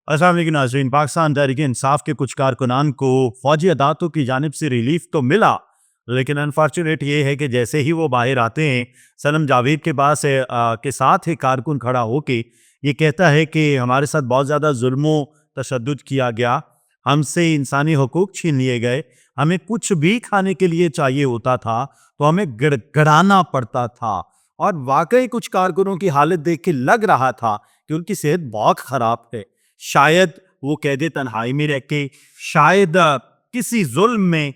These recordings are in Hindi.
अस्सलाम वालेकुम नाज़रीन। पाकिस्तान तहरीक इंसाफ के कुछ कारकुनान को फौजी अदालतों की जानिब से रिलीफ तो मिला, लेकिन अनफॉर्चुनेट ये है कि जैसे ही वो बाहर आते हैं, सनम जावेद के पास के साथ एक कारकुन खड़ा होके ये कहता है कि हमारे साथ बहुत ज़्यादा जुल्म तशद्दुद किया गया, हमसे इंसानी हकूक़ छीन लिए गए, हमें कुछ भी खाने के लिए चाहिए होता था तो हमें गिड़गिड़ाना पड़ता था। और वाकई कुछ कारकुनों की हालत देख के लग रहा था कि उनकी सेहत बहुत ख़राब है। शायद वो कैद तन्हाई में रह के, शायद किसी जुल्म में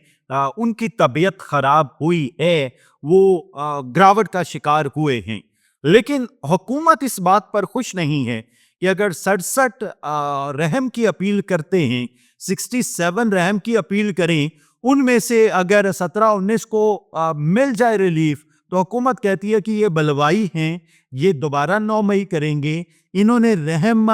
उनकी तबीयत खराब हुई है, वो गिरावट का शिकार हुए हैं। लेकिन हुकूमत इस बात पर खुश नहीं है कि अगर 67 रहम की अपील करते हैं, 67 रहम की अपील करें, उनमें से अगर 17-19 को मिल जाए रिलीफ, तो हुकूमत कहती है कि ये बलवाई हैं, ये दोबारा 9 मई करेंगे। इन्होंने रहम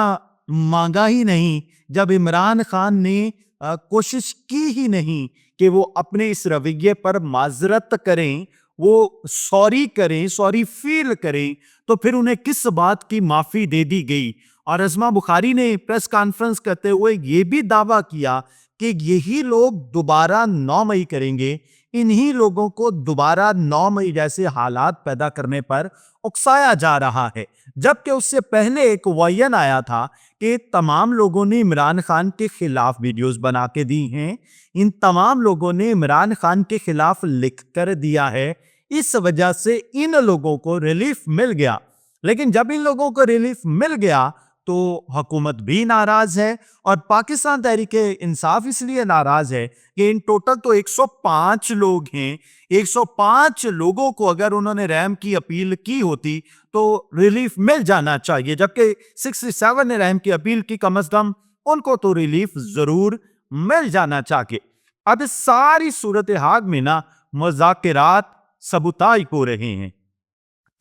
मांगा ही नहीं, जब इमरान खान ने कोशिश की ही नहीं कि वो अपने इस रवैये पर माजरत करें, वो सॉरी करें, सॉरी फील करें, तो फिर उन्हें किस बात की माफ़ी दे दी गई। और अज़मा बुखारी ने प्रेस कॉन्फ्रेंस करते हुए ये भी दावा किया कि यही लोग दोबारा 9 मई करेंगे। इन्हीं लोगों को दोबारा 9 मई जैसे हालात पैदा करने पर उकसाया जा रहा है, जबकि उससे पहले एक वायन आया था कि तमाम लोगों ने इमरान खान के खिलाफ वीडियोस बना के दी हैं, इन तमाम लोगों ने इमरान खान के खिलाफ लिख कर दिया है, इस वजह से इन लोगों को रिलीफ मिल गया। लेकिन जब इन लोगों को रिलीफ मिल गया तो हुकूमत भी नाराज है और पाकिस्तान तहरीक इंसाफ इसलिए नाराज है कि इन टोटल तो 105 लोग हैं। 105 लोगों को अगर उन्होंने रहम की अपील की होती तो रिलीफ मिल जाना चाहिए, जबकि 67 ने रहम की अपील की, कम अज कम उनको तो रिलीफ जरूर मिल जाना चाहिए। अब इस सारी सूरत हाल में ना मुज़ाकिरात सबूताई हो रहे हैं।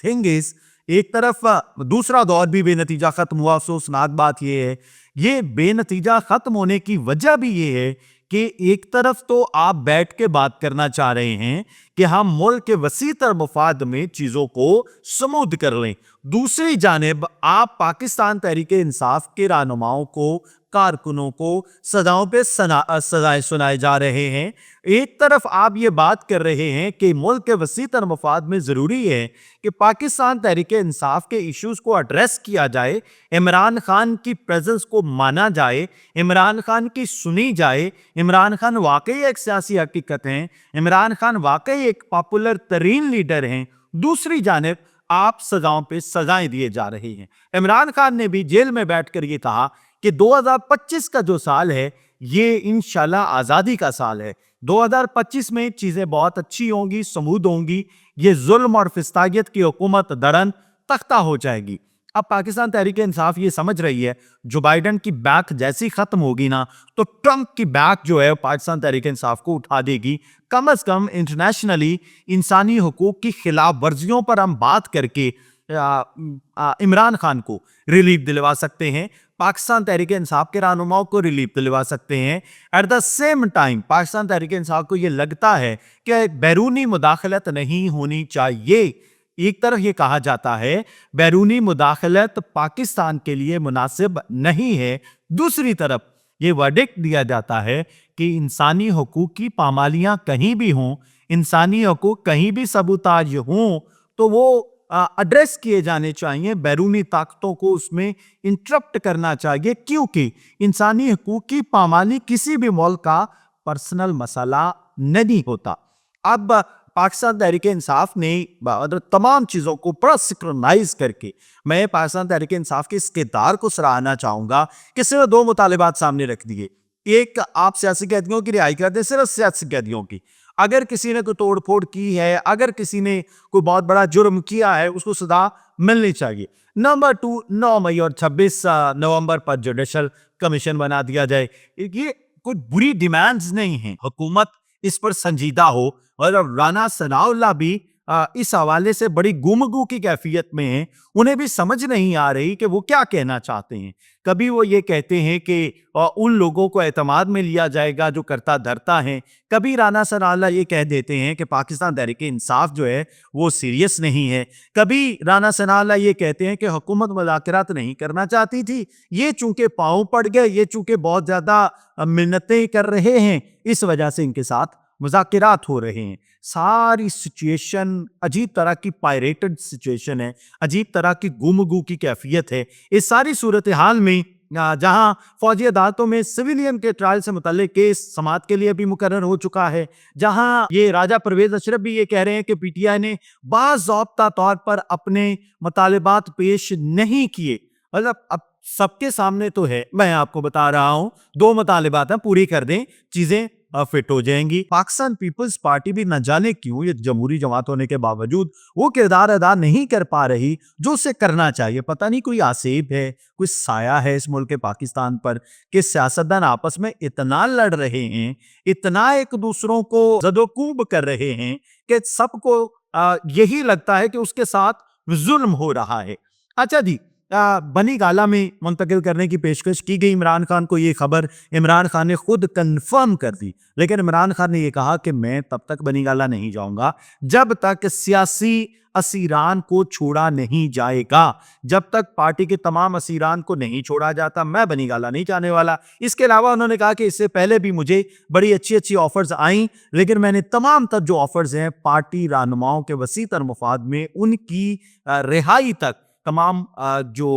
थिंग इज, एक तरफ दूसरा दौर भी बेनतीजा खत्म हुआ। अफसोसनाक बात यह है, ये बेनतीजा खत्म होने की वजह भी ये है कि एक तरफ तो आप बैठ के बात करना चाह रहे हैं कि हम मुल्क के वसी तर मफाद में चीजों को स्मूथ कर लें, दूसरी जानिब आप पाकिस्तान तहरीक इंसाफ के रहनुमाओं को, कारकुनों को सजाओं पे सजाएं सुनाए जा रहे हैं। एक तरफ आप ये बात कर रहे हैं कि मुल्क के वसी तर मफाद में जरूरी है कि पाकिस्तान तहरीक इंसाफ के इश्यूज को एड्रेस किया जाए, इमरान खान की प्रेजेंस को माना जाए, इमरान खान की सुनी जाए, इमरान खान वाकई एक सियासी हकीकत है, इमरान खान वाकई एक पॉपुलर तरीन लीडर हैं। दूसरी जानिब आप सजाओं पे सजाएं दिए जा रहे हैं। इमरान खान ने भी जेल में बैठकर ये कहा कि 2025 का जो साल है ये इंशाल्लाह आज़ादी का साल है। 2025 में चीज़ें बहुत अच्छी होंगी, समूद होंगी, ये जुल्म और फिस्तागियत की हुकूमत दरन तख्ता हो जाएगी। अब पाकिस्तान तहरीक इंसाफ ये समझ रही है, जो बाइडन की बैक जैसी खत्म होगी ना, तो ट्रंप की बैक जो है पाकिस्तान तहरीक इंसाफ को उठा देगी। कम अज कम इंटरनेशनली इंसानी हकूक की खिलाफ वर्जियों पर हम बात करके इमरान खान को रिलीफ दिलवा सकते हैं, पाकिस्तान तहरीक इंसाफ के रहनुमाओं को रिलीफ दिलवा सकते हैं। At the same time Pakistan Tehreek Insaf को यह लगता है कि बैरूनी मुदाखलत नहीं होनी चाहिए। एक तरफ ये कहा जाता है बैरूनी मुदाखलत पाकिस्तान के लिए मुनासिब नहीं है, दूसरी तरफ ये वर्डिक्ट दिया जाता है कि इंसानी हकूक की पामालियां कहीं भी हों, इंसानी हकूक कहीं भी सबूताज हों, तो वो एड्रेस किए जाने चाहिए, बैरूनी ताकतों को उसमें इंटरप्ट करना चाहिए, क्योंकि इंसानी हकूक की पामाली किसी भी मुल्क का पर्सनल मसला नहीं होता। अब पाकिस्तान तहरीक इंसाफ ने तमाम चीज़ों को बड़ा सिंक्रोनाइज करके, मैं पाकिस्तान तहरीक इंसाफ के इस किरदार को सराहना चाहूँगा कि सिर्फ 2 मुतालिबात सामने रख दिए। एक, आप सियासी कैदियों की रिहाई कर दें, सिर्फ सियासी कैदियों की। अगर किसी ने कोई तोड़ फोड़ की है, अगर किसी ने कोई बहुत बड़ा जुर्म किया है, उसको सजा मिलनी चाहिए। नंबर 2, 9 मई और 26 नवंबर पर जुडिशल कमीशन बना दिया जाए। ये कोई बुरी डिमांड्स नहीं है, हुकूमत इस पर संजीदा हो। और राना सनाउल्लाह भी इस हवाले से बड़ी गुमगू की कैफियत में हैं। उन्हें भी समझ नहीं आ रही कि वो क्या कहना चाहते हैं। कभी वो ये कहते हैं कि उन लोगों को एतमाद में लिया जाएगा जो करता धरता है। कभी राना सनाउल्लाह ये कह देते हैं कि पाकिस्तान तहरीक-ए-इंसाफ जो है वो सीरियस नहीं है। कभी राना सनाउल्लाह ये कहते हैं कि हुकूमत मुज़ाकरात नहीं करना चाहती थी, ये चूंकि पाँव पड़ गए, ये चूंकि बहुत ज्यादा मिन्नतें कर रहे हैं, इस वजह से इनके साथ मुज़ाकरात हो रहे हैं। सारी सिचुएशन अजीब तरह की पायरेटेड सिचुएशन है, अजीब तरह की गुमगू की कैफियत है। इस सारी सूरत हाल में जहां फौजी अदालतों में सिविलियन के ट्रायल से मुतल्लिक केस समाअत के लिए भी मुकर्रर हो चुका है, जहां ये राजा परवेज अशरफ भी ये कह रहे हैं कि पीटीआई ने बाज़ाब्ता तौर पर अपने मुतालिबात पेश नहीं किए। मतलब अब सबके सामने तो है, मैं आपको बता रहा हूं, 2 मुतालिबात हैं, पूरी कर दें, चीजें फिट हो जाएंगी। पाकिस्तान पीपल्स पार्टी भी न जाने क्यों ये जमहूरी जमात होने के बावजूद वो किरदार अदा नहीं कर पा रही जो उसे करना चाहिए। पता नहीं कोई आसेब है, कोई साया है इस मुल्क के पाकिस्तान पर कि सियासतदान आपस में इतना लड़ रहे हैं, इतना एक दूसरों को जदोकूब कर रहे हैं कि सबको यही लगता है कि उसके साथ जुल्म हो रहा है। अच्छा जी, बनी गाला में मुंतकिल करने की पेशकश की गई इमरान खान को। ये खबर इमरान खान ने खुद कंफर्म कर दी, लेकिन इमरान खान ने यह कहा कि मैं तब तक बनी गाला नहीं जाऊंगा जब तक सियासी असीरान को छोड़ा नहीं जाएगा। जब तक पार्टी के तमाम असीरान को नहीं छोड़ा जाता, मैं बनी गाला नहीं जाने वाला। इसके अलावा उन्होंने कहा कि इससे पहले भी मुझे बड़ी अच्छी अच्छी ऑफर्स आई, लेकिन मैंने तमाम तक जो ऑफर्स हैं पार्टी रहनुमाओं के वसी तर मुफाद में उनकी रिहाई तक तमाम जो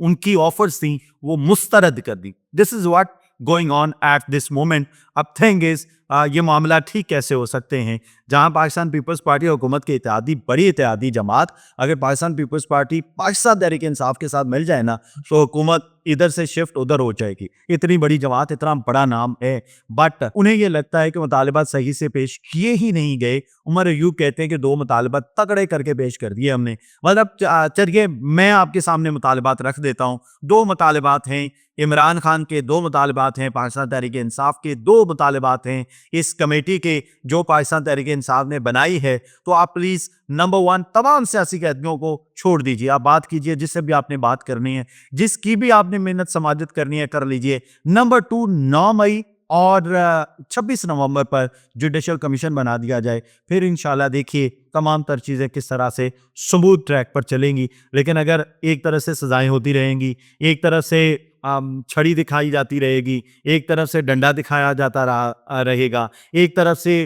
उनकी ऑफर्स थी वो मुस्तरद कर दी। This is what going on at this moment. अब थिंग इज ये मामला ठीक कैसे हो सकते हैं जहां पाकिस्तान पीपल्स पार्टी और हुकूमत के इत्तेहादी बड़ी इत्तेहादी जमात, अगर पाकिस्तान पीपल्स पार्टी पाकिस्तान तहरीक इंसाफ के साथ मिल जाए ना तो हुकूमत इधर से शिफ्ट उधर हो जाएगी। इतनी बड़ी जमात, इतना बड़ा नाम है, बट उन्हें यह लगता है कि मुतालिबात सही से पेश किए ही नहीं गए। उमर अयूब कहते हैं कि 2 मुतालिबात तगड़े करके पेश कर दिए हमने। मतलब चलिए मैं आपके सामने मुतालिबात रख देता हूँ। 2 मुतालिबात हैं इमरान खान के, 2 मुतालिबात हैं पाकिस्तान तहरीक इंसाफ के, 2 मुतालिबात हैं इस कमेटी के जो पाकिस्तान तहरीक इंसाफ ने बनाई है। तो आप प्लीज नंबर 1 तमाम सियासी कैदियों को छोड़ दीजिए, आप बात कीजिए जिससे भी आपने बात करनी है, जिसकी भी आपने मेहनत समाजत करनी है कर लीजिए। नंबर 2 9 मई और 26 नवंबर पर जुडिशल कमीशन बना दिया जाए, फिर इंशाल्लाह देखिए तमाम तर चीज़ें किस तरह से स्मूथ ट्रैक पर चलेंगी। लेकिन अगर एक तरफ से सजाएं होती रहेंगी, एक तरफ से छड़ी दिखाई जाती रहेगी, एक तरफ से डंडा दिखाया जाता रहेगा, एक तरफ से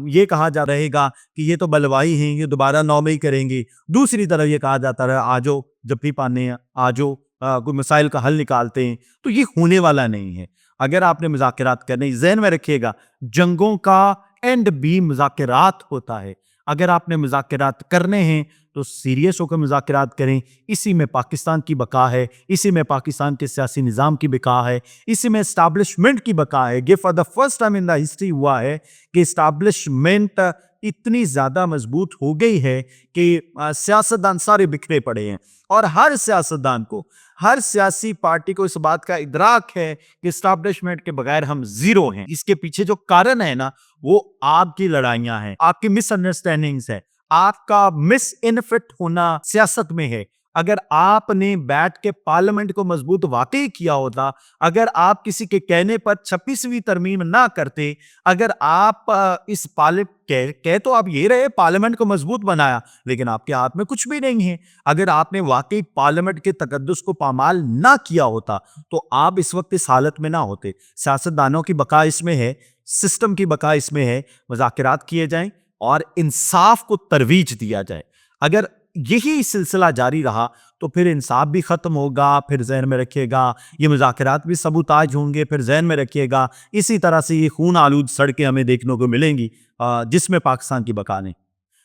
ये कहा जा रहेगा कि ये तो बलवाई हैं, ये दोबारा 9 मई करेंगे, दूसरी तरफ ये कहा जाता रहा आजो जफ्फी पाने आजो कोई मसाइल का हल निकालते हैं, तो ये होने वाला नहीं है। अगर आपने मुज़ाकरात करने, ज़हन में रखिएगा जंगों का एंड भी मुज़ाकरात होता है। अगर आपने मुज़ाकरात करने हैं तो सीरियस होकर मुज़ाकरात करें। इसी में पाकिस्तान की बका है, इसी में पाकिस्तान के सियासी निज़ाम की बका है, इसी में इस्टेब्लिशमेंट की बका है। ये for the first time in the history हुआ है कि इस्टेब्लिशमेंट इतनी ज़्यादा मजबूत हो गई है कि सियासतदान सारे बिखरे पड़े हैं और हर सियासतदान को, हर सियासी पार्टी को इस बात का इदराक है कि इस्टेब्लिशमेंट के बगैर हम जीरो हैं। इसके पीछे जो कारण है ना वो आपकी लड़ाइयां हैं, आपकी मिसअंडरस्टैंडिंग्स है, आपका मिस इनफिट होना सियासत में है। अगर आपने बैठ के पार्लियामेंट को मजबूत वाकई किया होता, अगर आप किसी के कहने पर 26वीं तरमीम ना करते, अगर आप इस कह तो आप ये रहे पार्लियामेंट को मजबूत बनाया, लेकिन आपके हाथ में कुछ भी नहीं है। अगर आपने वाकई पार्लियामेंट के तकद्दुस को पामाल ना किया होता तो आप इस वक्त इस हालत में ना होते। सियासतदानों की बका इसमें है, सिस्टम की बका इसमें है। मुज़ाकरात किए जाएं और इंसाफ को तरवीज दिया जाए। अगर यही सिलसिला जारी रहा तो फिर इंसाफ भी खत्म होगा। फिर जहन में रखिएगा ये मुज़ाकरात भी सबूताज होंगे। फिर जहन में रखिएगा इसी तरह से ये खून आलूद सड़कें हमें देखने को मिलेंगी जिसमें पाकिस्तान की बका नहीं।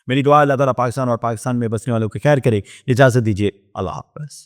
मेरी दुआ अल्लाह ताला पाकिस्तान और पाकिस्तान में बसने वालों को खैर करे। इजाज़त दीजिए, अल्लाह हाफ़िज़।